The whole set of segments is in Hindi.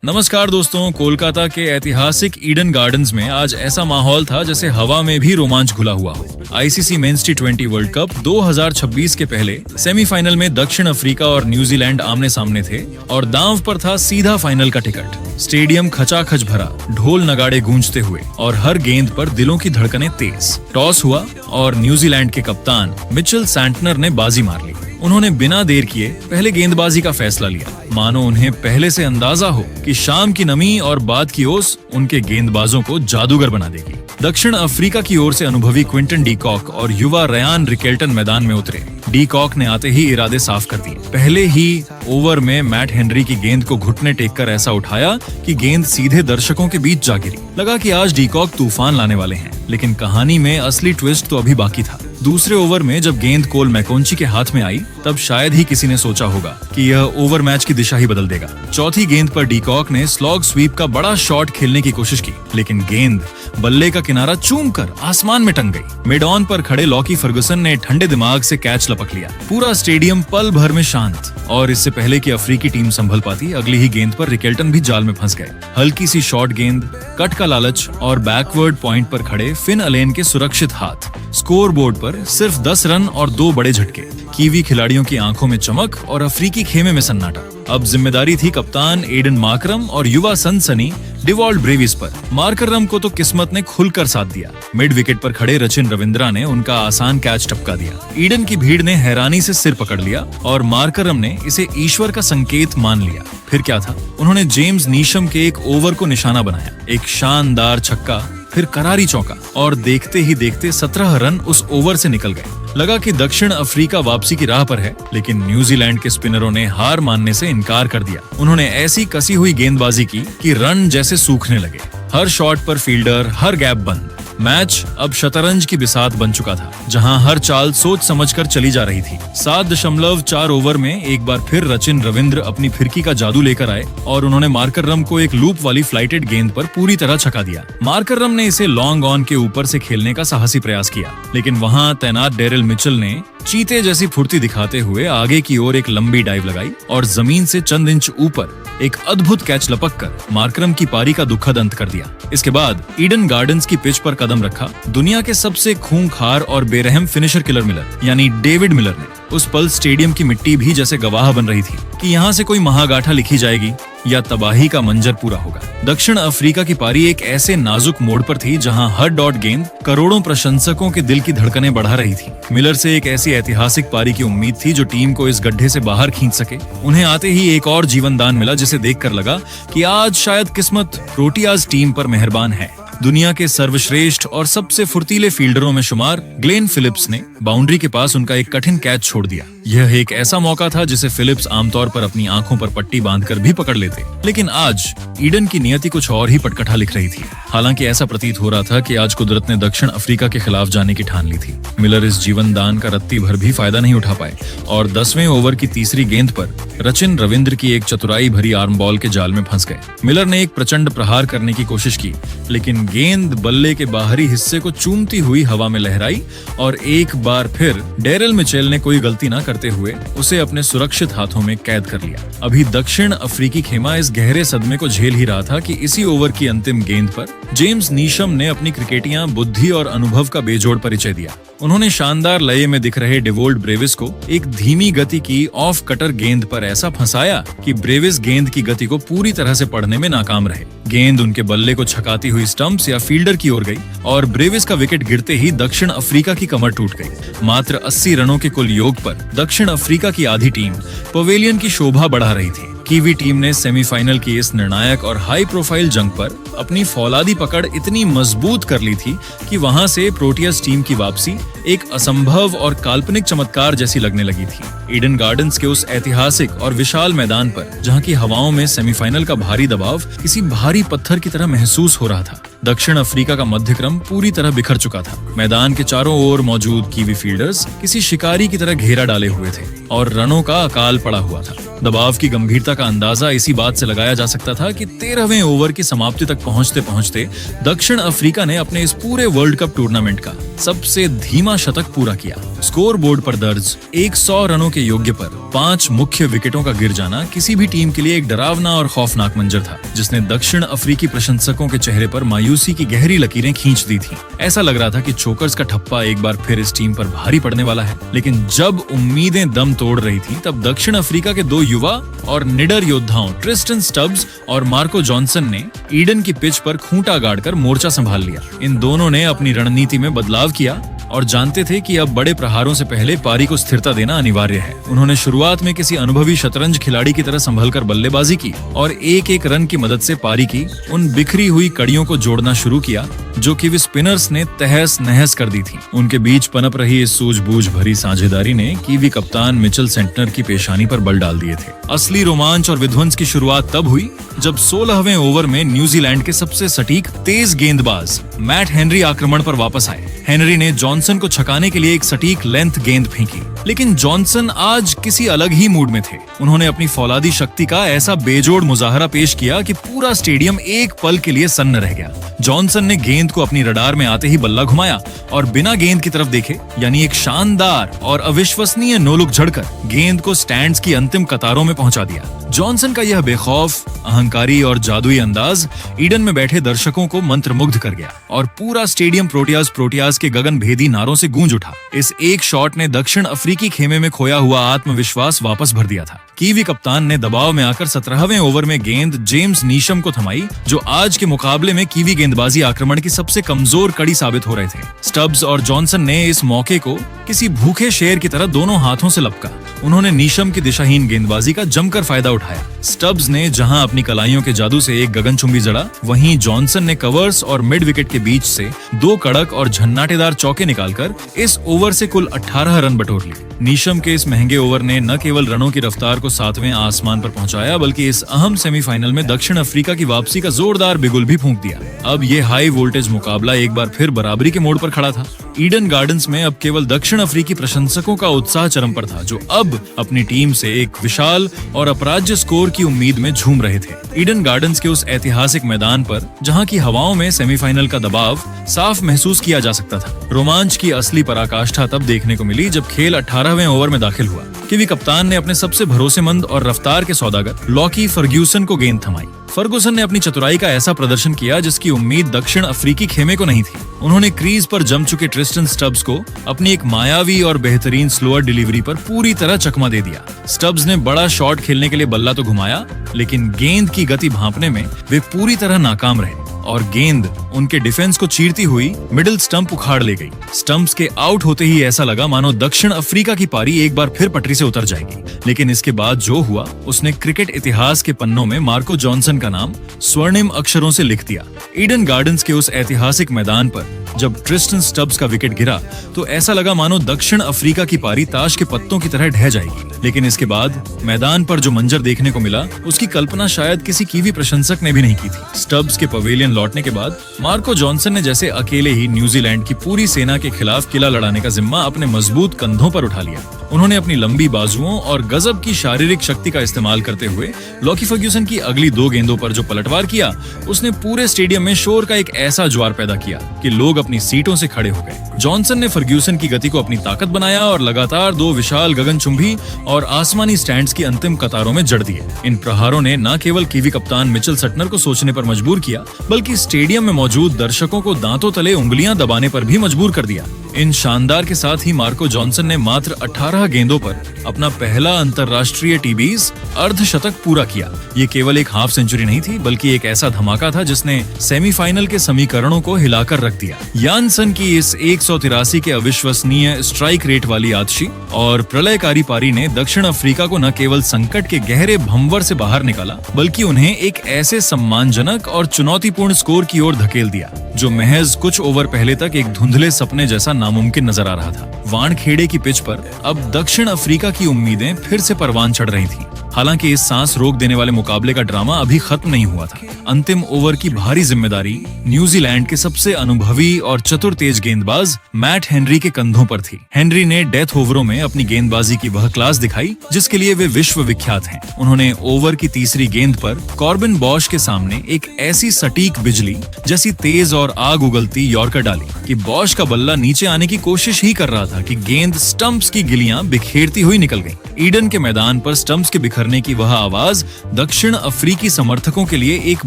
नमस्कार दोस्तों, कोलकाता के ऐतिहासिक ईडन गार्डन्स में आज ऐसा माहौल था जैसे हवा में भी रोमांच घुला हुआ हो। आईसीसी मेंस टी20 वर्ल्ड कप 2026 के पहले सेमीफाइनल में दक्षिण अफ्रीका और न्यूजीलैंड आमने सामने थे और दांव पर था सीधा फाइनल का टिकट। स्टेडियम खचाखच भरा, ढोल नगाड़े गूंजते हुए और हर गेंद पर दिलों की धड़कनें तेज। टॉस हुआ और न्यूजीलैंड के कप्तान मिचेल सैंटनर ने बाजी मार ली। उन्होंने बिना देर किए पहले गेंदबाजी का फैसला लिया, मानो उन्हें पहले से अंदाजा हो कि शाम की नमी और बाद की ओस उनके गेंदबाजों को जादूगर बना देगी। दक्षिण अफ्रीका की ओर से अनुभवी क्विंटन डी कॉक और युवा रयान रिकेल्टन मैदान में उतरे। डी कॉक ने आते ही इरादे साफ कर दिए। पहले ही ओवर में मैट हेनरी की गेंद को घुटने टेककर ऐसा उठाया कि गेंद सीधे दर्शकों के बीच जा गिरी। लगा कि आज डी कॉक तूफान लाने वाले हैं, लेकिन कहानी में असली ट्विस्ट तो अभी बाकी था। दूसरे ओवर में जब गेंद कोल मैकोंची के हाथ में आई, तब शायद ही किसी ने सोचा होगा कि यह ओवर मैच की दिशा ही बदल देगा। चौथी गेंद पर डी कॉक ने स्लॉग स्वीप का बड़ा शॉट खेलने की कोशिश की, लेकिन गेंद बल्ले का किनारा चूमकर आसमान में टंग गई। मिड ऑन पर खड़े लॉकी फर्गुसन ने ठंडे दिमाग से कैच लपक लिया। पूरा स्टेडियम पल भर में शांत, और इससे पहले कि अफ्रीकी टीम संभल पाती, अगली ही गेंद पर रिकेल्टन भी जाल में फंस गए। हल्की सी शॉर्ट गेंद, कट का लालच और बैकवर्ड पॉइंट पर खड़े फिन अलेन के सुरक्षित हाथ। स्कोरबोर्ड पर सिर्फ 10 रन और 2 बड़े झटके। कीवी खिलाड़ियों की आंखों में चमक और अफ्रीकी खेमे में सन्नाटा। अब जिम्मेदारी थी कप्तान एडन मार्करम और युवा सनसनी डिवॉल्ड ब्रेविस पर। मार्करम को तो किस्मत ने खुलकर साथ दिया। मिड विकेट पर खड़े रचिन रविंद्रा ने उनका आसान कैच टपका दिया। ईडन की भीड़ ने हैरानी से सिर पकड़ लिया और मार्करम ने इसे ईश्वर का संकेत मान लिया। फिर क्या था, उन्होंने जेम्स नीशम के एक ओवर को निशाना बनाया। एक शानदार छक्का, फिर करारी चौका, और देखते ही देखते 17 रन उस ओवर से निकल गए। लगा कि दक्षिण अफ्रीका वापसी की राह पर है, लेकिन न्यूजीलैंड के स्पिनरों ने हार मानने से इनकार कर दिया। उन्होंने ऐसी कसी हुई गेंदबाजी की कि रन जैसे सूखने लगे। हर शॉट पर फील्डर, हर गैप बंद। मैच अब शतरंज की बिसात बन चुका था, जहां हर चाल सोच समझकर चली जा रही थी। 7.4 ओवर में एक बार फिर रचिन रविंद्र अपनी फिरकी का जादू लेकर आए और उन्होंने मार्करम को एक लूप वाली फ्लाइटेड गेंद पर पूरी तरह छका दिया। मार्करम ने इसे लॉन्ग ऑन के ऊपर से खेलने का साहसी प्रयास किया, लेकिन वहां तैनात डेरिल मिचेल ने चीते जैसी फुर्ती दिखाते हुए आगे की ओर एक लंबी डाइव लगाई और जमीन से चंद इंच ऊपर एक अद्भुत कैच लपककर मार्करम की पारी का दुखद अंत कर दिया। इसके बाद ईडन गार्डन्स की पिच पर कदम रखा दुनिया के सबसे खूंखार और बेरहम फिनिशर किलर मिलर, यानी डेविड मिलर ने। उस पल स्टेडियम की मिट्टी भी जैसे गवाह बन रही थी कि यहाँ से कोई महागाथा लिखी जाएगी या तबाही का मंजर पूरा होगा। दक्षिण अफ्रीका की पारी एक ऐसे नाजुक मोड़ पर थी जहां हर डॉट गेंद करोड़ों प्रशंसकों के दिल की धड़कनें बढ़ा रही थी। मिलर से एक ऐसी ऐतिहासिक पारी की उम्मीद थी जो टीम को इस गड्ढे से बाहर खींच सके। उन्हें आते ही एक और जीवन दान मिला, जिसे देखकर लगा कि आज शायद किस्मत प्रोटियाज टीम पर मेहरबान है। दुनिया के सर्वश्रेष्ठ और सबसे फुर्तीले फील्डरों में शुमार ग्लेन फिलिप्स ने बाउंड्री के पास उनका एक कठिन कैच छोड़ दिया। यह एक ऐसा मौका था जिसे फिलिप्स आमतौर पर अपनी आंखों पर पट्टी बांधकर भी पकड़ लेते, लेकिन आज ईडन की नियति कुछ और ही पटकथा लिख रही थी। हालांकि ऐसा प्रतीत हो रहा था कि आज कुदरत ने दक्षिण अफ्रीका के खिलाफ जाने की ठान ली थी। मिलर इस जीवन दान का रत्ती भर भी फायदा नहीं उठा पाए और 10वें ओवर की तीसरी गेंद पर रचिन रविंद्र की एक चतुराई भरी आर्म बॉल के जाल में फंस गए। मिलर ने एक प्रचंड प्रहार करने की कोशिश की, लेकिन गेंद बल्ले के बाहरी हिस्से को चूमती हुई हवा में लहराई और एक बार फिर डेरिल मिचेल ने कोई गलती न करते हुए उसे अपने सुरक्षित हाथों में कैद कर लिया। अभी दक्षिण अफ्रीकी खेमा इस गहरे सदमे को झेल ही रहा था कि इसी ओवर की अंतिम गेंद पर जेम्स नीशम ने अपनी क्रिकेटियां बुद्धि और अनुभव का बेजोड़ परिचय दिया। उन्होंने शानदार लय में दिख रहे डिवॉल्ड ब्रेविस को एक धीमी गति की ऑफ कटर गेंद पर ऐसा फंसाया कि ब्रेविस गेंद की गति को पूरी तरह से पढ़ने में नाकाम रहे। गेंद उनके बल्ले को छकाती हुई स्टंप्स या फील्डर की ओर गई और ब्रेविस का विकेट गिरते ही दक्षिण अफ्रीका की कमर टूट गई। मात्र 80 रनों के कुल योग पर दक्षिण अफ्रीका की आधी टीम पवेलियन की शोभा बढ़ा रही थी। कीवी टीम ने सेमीफाइनल की इस निर्णायक और हाई प्रोफाइल जंग पर अपनी फौलादी पकड़ इतनी मजबूत कर ली थी कि वहां से प्रोटियाज टीम की वापसी एक असंभव और काल्पनिक चमत्कार जैसी लगने लगी थी। ईडन गार्डन्स के उस ऐतिहासिक और विशाल मैदान पर, जहां की हवाओं में सेमीफाइनल का भारी दबाव किसी भारी पत्थर की तरह महसूस हो रहा था, दक्षिण अफ्रीका का मध्यक्रम पूरी तरह बिखर चुका था। मैदान के चारों ओर मौजूद कीवी फील्डर्स किसी शिकारी की तरह घेरा डाले हुए थे और रनों का अकाल पड़ा हुआ था। दबाव की गंभीरता का अंदाजा इसी बात से लगाया जा सकता था कि 13वें ओवर की समाप्ति तक पहुंचते पहुंचते दक्षिण अफ्रीका ने अपने इस पूरे वर्ल्ड कप टूर्नामेंट का सबसे धीमा शतक पूरा किया। स्कोर बोर्ड पर दर्ज 100 रनों के योग्य पर 5 मुख्य विकेटों का गिर जाना किसी भी टीम के लिए एक डरावना और खौफनाक मंजर था, जिसने दक्षिण अफ्रीकी प्रशंसकों के चेहरे पर मायूसी की गहरी लकीरें खींच दी थी। ऐसा लग रहा था कि चोकर्स का ठप्पा एक बार फिर इस टीम पर भारी पड़ने वाला है। लेकिन जब उम्मीदें दम तोड़ रही थी, तब दक्षिण अफ्रीका के 2 युवा और निडर योद्धाओं ट्रिस्टन स्टब्स और मार्को जॉनसन ने ईडन की पिच पर खूंटा गाड़कर मोर्चा संभाल लिया। इन दोनों ने अपनी रणनीति में बदलाव किया और जानते थे कि अब बड़े प्रहारों से पहले पारी को स्थिरता देना अनिवार्य है। उन्होंने शुरुआत में किसी अनुभवी शतरंज खिलाड़ी की तरह संभलकर बल्लेबाजी की और एक-एक रन की मदद से पारी की उन बिखरी हुई कड़ियों को जोड़ना शुरू किया जो कीवी स्पिनर्स ने तहस नहस कर दी थी। उनके बीच पनप रही इस सूझबूझ भरी साझेदारी ने कीवी कप्तान मिचेल सेंटनर की पेशानी पर बल डाल दिए थे। असली रोमांच और विध्वंस की शुरुआत तब हुई जब 16वें ओवर में न्यूजीलैंड के सबसे सटीक तेज गेंदबाज मैट हेनरी आक्रमण पर वापस आए। हेनरी ने जॉनसन को छकाने के लिए एक सटीक लेंथ गेंद फेंकी, लेकिन जॉनसन आज किसी अलग ही मूड में थे। उन्होंने अपनी फौलादी शक्ति का ऐसा बेजोड़ मुजाहरा पेश किया कि पूरा स्टेडियम एक पल के लिए सन्न रह गया। जॉनसन ने गेंद को अपनी रडार में आते ही बल्ला घुमाया और बिना गेंद की तरफ देखे, यानी एक शानदार और अविश्वसनीय नोलुक झड़कर गेंद को स्टैंड्स की अंतिम कतारों में पहुंचा दिया। जॉनसन का यह बेखौफ, अहंकारी और जादुई अंदाज ईडन में बैठे दर्शकों को मंत्रमुग्ध कर गया और पूरा स्टेडियम प्रोटियाज के गगन भेदी नारों से गूंज उठा। इस एक शॉट ने दक्षिण अफ्रीकी खेमे में खोया हुआ आत्मविश्वास वापस भर दिया था। कीवी कप्तान ने दबाव में आकर 17वें ओवर में गेंद जेम्स नीशम को थमाई, जो आज के मुकाबले में कीवी गेंदबाजी आक्रमण की सबसे कमजोर कड़ी साबित हो रहे थे। स्टब्स और जॉनसन ने इस मौके को किसी भूखे शेर की तरह दोनों हाथों से लपका। उन्होंने नीशम की दिशाहीन गेंदबाजी का जमकर फायदा उठाया। स्टब्स ने जहां अपनी कलाइयों के जादू से एक गगनचुंबी जड़ा, वहीं जॉनसन ने कवर्स और मिड विकेट के बीच से 2 कड़क और झन्नाटेदार चौके निकालकर इस ओवर से कुल 18 रन बटोर लिए। नीशम के इस महंगे ओवर ने न केवल रनों की रफ्तार को 7वें आसमान पर पहुंचाया, बल्कि इस अहम सेमीफाइनल में दक्षिण अफ्रीका की वापसी का जोरदार बिगुल भी फूंक दिया। अब ये हाई वोल्टेज मुकाबला एक बार फिर बराबरी के मोड़ पर खड़ा था। ईडन गार्डन्स में अब केवल दक्षिण अफ्रीकी प्रशंसकों का उत्साह चरम पर था, जो अब अपनी टीम से एक विशाल और अपराज्य स्कोर की उम्मीद में झूम रहे थे। ईडन गार्डन्स के उस ऐतिहासिक मैदान पर, जहां की हवाओं में सेमीफाइनल का दबाव साफ महसूस किया जा सकता था। रोमांच की असली पराकाष्ठा तब देखने को मिली जब खेल 18वें ओवर में दाखिल हुआ। कीवी कप्तान ने अपने सबसे भरोसेमंद और रफ्तार के सौदागर लॉकी फर्ग्यूसन को गेंद थमाई। फर्गुसन ने अपनी चतुराई का ऐसा प्रदर्शन किया जिसकी उम्मीद दक्षिण अफ्रीकी खेमे को नहीं थी। उन्होंने क्रीज पर जम चुके ट्रिस्टन स्टब्स को अपनी एक मायावी और बेहतरीन स्लोअर डिलीवरी पर पूरी तरह चकमा दे दिया। स्टब्स ने बड़ा शॉट खेलने के लिए बल्ला तो घुमाया, लेकिन गेंद की गति भांपने में वे पूरी तरह नाकाम रहे और गेंद उनके डिफेंस को चीरती हुई मिडिल स्टंप उखाड़ ले गई। स्टंप्स के आउट होते ही ऐसा लगा मानो दक्षिण अफ्रीका की पारी एक बार फिर पटरी से उतर जाएगी। लेकिन इसके बाद जो हुआ, उसने क्रिकेट इतिहास के पन्नों में मार्को जॉनसन का नाम स्वर्णिम अक्षरों से लिख दिया। ईडन गार्डन्स के उस ऐतिहासिक मैदान पर जब ट्रिस्टन स्टब्स का विकेट गिरा, तो ऐसा लगा मानो दक्षिण अफ्रीका की पारी ताश के पत्तों की तरह ढह जाएगी। लेकिन इसके बाद मैदान पर जो मंजर देखने को मिला, उसकी कल्पना शायद किसी कीवी प्रशंसक ने भी नहीं की थी। स्टब्स के पवेलियन लौटने के बाद मार्को जॉनसन ने जैसे अकेले ही न्यूजीलैंड की पूरी सेना के खिलाफ किला लड़ाने का जिम्मा अपने मजबूत कंधों पर उठा लिया। उन्होंने अपनी लंबी बाजुओं और गजब की शारीरिक शक्ति का इस्तेमाल करते हुए लॉकी फर्ग्यूसन की अगली 2 गेंदों पर जो पलटवार किया, उसने पूरे स्टेडियम में शोर का एक ऐसा ज्वार पैदा किया कि लोग अपनी सीटों से खड़े हो गए। जॉनसन ने फर्ग्यूसन की गति को अपनी ताकत बनाया और लगातार 2 विशाल गगनचुंबी और आसमानी स्टैंड्स की अंतिम कतारों में जड़ दिए। इन प्रहारों ने न केवल कीवी कप्तान मिचेल सेंटनर को सोचने पर मजबूर किया, बल्कि स्टेडियम में मौजूद दर्शकों को दांतों तले उंगलियां दबाने पर भी मजबूर कर दिया। इन शानदार के साथ ही मार्को जॉनसन ने मात्र 18 गेंदों पर अपना पहला अंतरराष्ट्रीय टीबीज अर्धशतक पूरा किया। ये केवल एक हाफ सेंचुरी नहीं थी, बल्कि एक ऐसा धमाका था जिसने सेमीफाइनल के समीकरणों को हिलाकर रख दिया। यानसन की इस 183 के अविश्वसनीय स्ट्राइक रेट वाली आतिशी और प्रलयकारी पारी ने दक्षिण अफ्रीका को न केवल संकट के गहरे भंवर से बाहर निकाला, बल्कि उन्हें एक ऐसे सम्मानजनक और चुनौतीपूर्ण स्कोर की ओर धकेल दिया जो महज कुछ ओवर पहले तक एक धुंधले सपने जैसा नामुमकिन नजर आ रहा था। वानखेड़े की पिच पर अब दक्षिण अफ्रीका की उम्मीदें फिर से परवान चढ़ रही थीं। हालांकि इस सांस रोक देने वाले मुकाबले का ड्रामा अभी खत्म नहीं हुआ था। अंतिम ओवर की भारी जिम्मेदारी न्यूजीलैंड के सबसे अनुभवी और चतुर तेज गेंदबाज मैट हेनरी के कंधों पर थी। हेनरी ने डेथ ओवरों में अपनी गेंदबाजी की वह क्लास दिखाई जिसके लिए वे विश्व विख्यात हैं। उन्होंने ओवर की तीसरी गेंद पर कॉर्बिन बॉश के सामने एक ऐसी सटीक बिजली जैसी तेज और आग उगलती यॉर्कर डाली कि बॉश का बल्ला नीचे आने की कोशिश ही कर रहा था कि गेंद स्टंप्स की गिलियां बिखेरती हुई निकल गई। ईडन के मैदान पर स्टंप्स के बिखरने की वह आवाज दक्षिण अफ्रीकी समर्थकों के लिए एक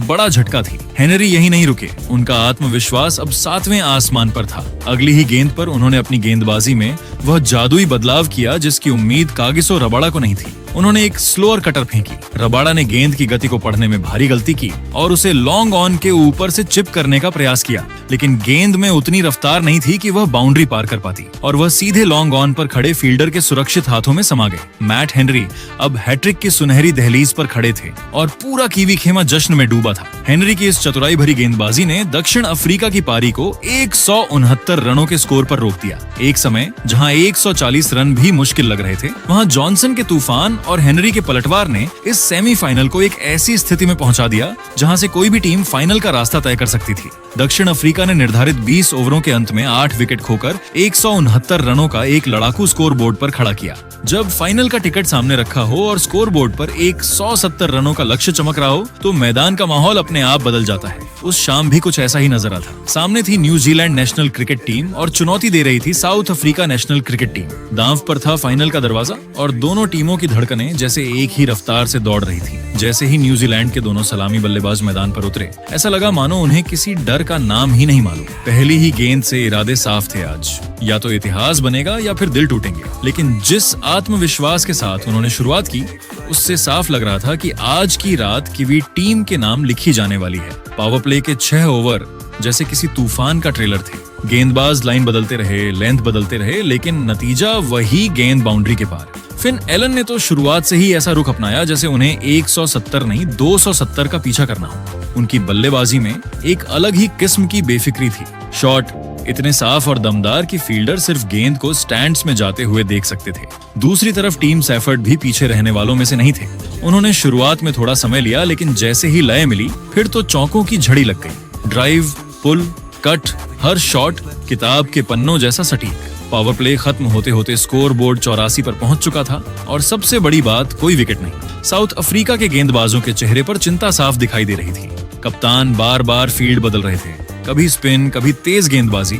बड़ा झटका थी। हेनरी यही नहीं रुके, उनका आत्मविश्वास अब 7वें आसमान पर था। अगली ही गेंद पर उन्होंने अपनी गेंदबाजी में वह जादुई बदलाव किया जिसकी उम्मीद कागिसो रबाडा को नहीं थी। उन्होंने एक स्लोअर कटर फेंकी। रबाडा ने गेंद की गति को पढ़ने में भारी गलती की और उसे लॉन्ग ऑन के ऊपर से चिप करने का प्रयास किया, लेकिन गेंद में उतनी रफ्तार नहीं थी कि वह बाउंड्री पार कर पाती और वह सीधे लॉन्ग ऑन पर खड़े फील्डर के सुरक्षित हाथों में समा गए। मैट हेनरी अब हैट्रिक की सुनहरी दहलीज पर खड़े थे और पूरा कीवी खेमा जश्न में डूबा था। हेनरी की इस चतुराई भरी गेंदबाजी ने दक्षिण अफ्रीका की पारी को 169 रनों के स्कोर पर रोक दिया। एक समय जहां 140 रन भी मुश्किल लग रहे थे, वहां जॉनसन के तूफान और हेनरी के पलटवार ने इस सेमीफाइनल को एक ऐसी स्थिति में पहुंचा दिया जहां से कोई भी टीम फाइनल का रास्ता तय कर सकती थी। दक्षिण अफ्रीका ने निर्धारित 20 ओवरों के अंत में 8 विकेट खोकर 169 रनों का एक लड़ाकू स्कोर बोर्ड पर खड़ा किया। जब फाइनल का टिकट सामने रखा हो और स्कोर बोर्ड पर 170 रनों का लक्ष्य चमक रहा हो तो मैदान का माहौल अपने आप बदल जाता है। उस शाम भी कुछ ऐसा ही नजर आता। सामने थी न्यूजीलैंड नेशनल क्रिकेट टीम और चुनौती दे रही थी south Africa national cricket team. दांव पर था फाइनल का दरवाजा और दोनों टीमों की धड़कनें जैसे एक ही रफ्तार से दौड़ रही थी। जैसे ही न्यूजीलैंड के दोनों सलामी बल्लेबाज मैदान पर उतरे, ऐसा लगा मानो उन्हें किसी डर का नाम ही नहीं मालूम। पहली ही गेंद से इरादे साफ थे, आज या तो इतिहास बनेगा या फिर दिल टूटेंगे। लेकिन जिस आत्मविश्वास के साथ उन्होंने शुरुआत की, उससे साफ लग रहा था कि आज की रात कीवी टीम के नाम लिखी जाने वाली है। पावर प्ले के 6 ओवर जैसे किसी तूफान का ट्रेलर थे। गेंदबाज लाइन बदलते रहे, लेंथ बदलते रहे, लेकिन नतीजा वही गेंद बाउंड्री के पार। फिन एलन ने तो शुरुआत से ही ऐसा रुख अपनाया जैसे उन्हें 170 नहीं 270 का पीछा करना हो। उनकी बल्लेबाजी में एक अलग ही किस्म की बेफिक्री थी। शॉट इतने साफ और दमदार कि फील्डर सिर्फ गेंद को स्टैंड्स में जाते हुए देख सकते थे। दूसरी तरफ टीम सैफर्ड भी पीछे रहने वालों में से नहीं थे। उन्होंने शुरुआत में थोड़ा समय लिया, लेकिन जैसे ही लय मिली फिर तो चौकों की झड़ी लग गई। ड्राइव, पुल, कट, हर शॉट किताब के पन्नों जैसा सटीक। पावर प्ले खत्म होते होते स्कोर बोर्ड 84 पर पहुंच चुका था और सबसे बड़ी बात, कोई विकेट नहीं। साउथ अफ्रीका के गेंदबाजों के चेहरे पर चिंता साफ दिखाई दे रही थी। कप्तान बार बार फील्ड बदल रहे थे, कभी स्पिन, कभी तेज गेंदबाजी,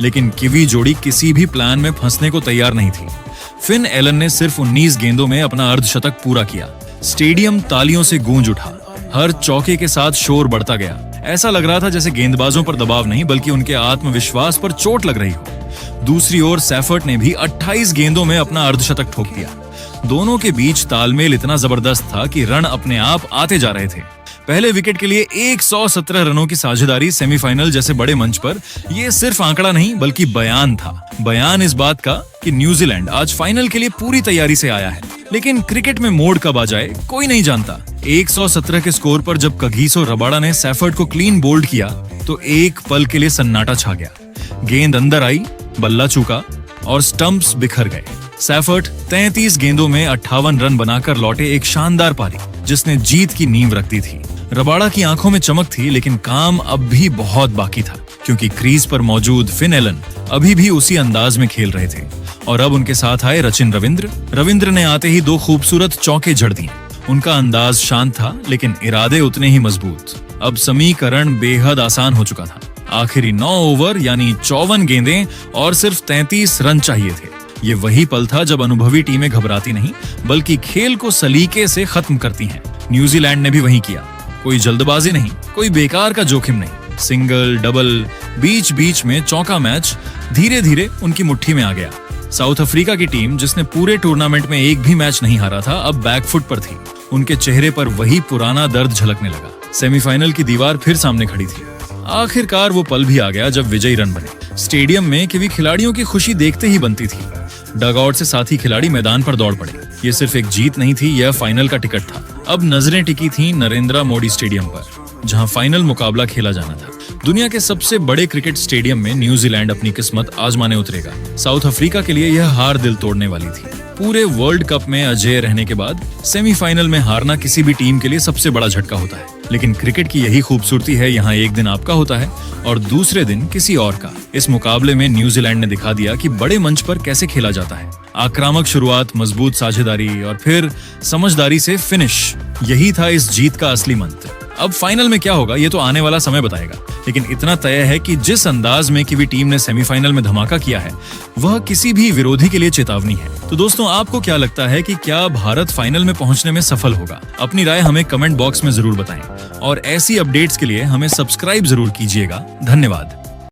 लेकिन कीवी जोड़ी किसी भी प्लान में फंसने को तैयार नहीं थी। फिन एलन ने सिर्फ 19 गेंदों में अपना अर्धशतक पूरा किया। स्टेडियम तालियों से गूंज उठा। हर चौके के साथ शोर बढ़ता गया। ऐसा लग रहा था जैसे गेंदबाजों पर दबाव नहीं बल्कि उनके आत्मविश्वास पर चोट लग रही हो। दूसरी ओर सैफर्ड ने भी 28 गेंदों में अपना अर्धशतक ठोक दिया। दोनों के बीच तालमेल इतना जबरदस्त था कि रन अपने आप आते जा रहे थे। पहले विकेट के लिए 117 रनों की साझेदारी सेमीफाइनल जैसे बड़े मंच पर, यह सिर्फ आंकड़ा नहीं बल्कि बयान था। बयान इस बात का कि न्यूजीलैंड आज फाइनल के लिए पूरी तैयारी से आया है। लेकिन क्रिकेट में मोड़ कब आ जाए कोई नहीं जानता। 117 के स्कोर पर जब कागिसो रबाडा ने सैफर्ड को क्लीन बोल्ड किया तो एक पल के लिए सन्नाटा छा गया। गेंद अंदर आई, बल्ला चूका और स्टंप्स बिखर गए। सैफर्ड 33 गेंदों में 58 रन बनाकर लौटे, एक शानदार पारी जिसने जीत की नींव रख दी थी। रबाडा की आंखों में चमक थी, लेकिन काम अब भी बहुत बाकी था क्योंकि क्रीज पर मौजूद फिन एलन अभी भी उसी अंदाज में खेल रहे थे। और अब उनके साथ आए रचिन रविंद्र। रविंद्र ने आते ही 2 खूबसूरत चौके जड़ दिए। उनका अंदाज शांत था लेकिन इरादे उतने ही मजबूत। अब समीकरण बेहद आसान हो चुका था। आखिरी 9 ओवर यानी 54 गेंदें और सिर्फ 33 रन चाहिए थे। ये वही पल था जब अनुभवी टीमें घबराती नहीं बल्कि खेल को सलीके से खत्म करती हैं। न्यूजीलैंड ने भी वही किया। कोई जल्दबाजी नहीं, कोई बेकार का जोखिम नहीं। सिंगल, डबल, बीच बीच में चौका मैच धीरे धीरे उनकी मुट्ठी में आ गया। साउथ अफ्रीका की टीम जिसने पूरे टूर्नामेंट में एक भी मैच नहीं हारा था, अब बैकफुट पर थी। उनके चेहरे पर वही पुराना दर्द झलकने लगा। सेमीफाइनल की दीवार फिर सामने खड़ी थी। आखिरकार वो पल भी आ गया जब विजयी रन बने। स्टेडियम में कीवी खिलाड़ियों की खुशी देखते ही बनती थी। डगआउट से साथी खिलाड़ी मैदान पर दौड़ पड़े। ये सिर्फ एक जीत नहीं थी, यह फाइनल का टिकट था। अब नजरें टिकी थीं नरेंद्र मोदी स्टेडियम पर, जहां फाइनल मुकाबला खेला जाना था। दुनिया के सबसे बड़े क्रिकेट स्टेडियम में न्यूजीलैंड अपनी किस्मत आजमाने उतरेगा। साउथ अफ्रीका के लिए यह हार दिल तोड़ने वाली थी। पूरे वर्ल्ड कप में अजेय रहने के बाद सेमीफाइनल में हारना किसी भी टीम के लिए सबसे बड़ा झटका होता है, लेकिन क्रिकेट की यही खूबसूरती है, यहाँ एक दिन आपका होता है और दूसरे दिन किसी और का। इस मुकाबले में न्यूजीलैंड ने दिखा दिया कि बड़े मंच पर कैसे खेला जाता है। आक्रामक शुरुआत, मजबूत साझेदारी और फिर समझदारी से फिनिश, यही था इस जीत का असली मंत्र। अब फाइनल में क्या होगा ये तो आने वाला समय बताएगा, लेकिन इतना तय है कि जिस अंदाज में किवी टीम ने सेमीफाइनल में धमाका किया है वह किसी भी विरोधी के लिए चेतावनी है। तो दोस्तों, आपको क्या लगता है कि क्या भारत फाइनल में पहुंचने में सफल होगा? अपनी राय हमें कमेंट बॉक्स में जरूर बताएं और ऐसी अपडेट्स के लिए हमें सब्सक्राइब जरूर कीजिएगा। धन्यवाद।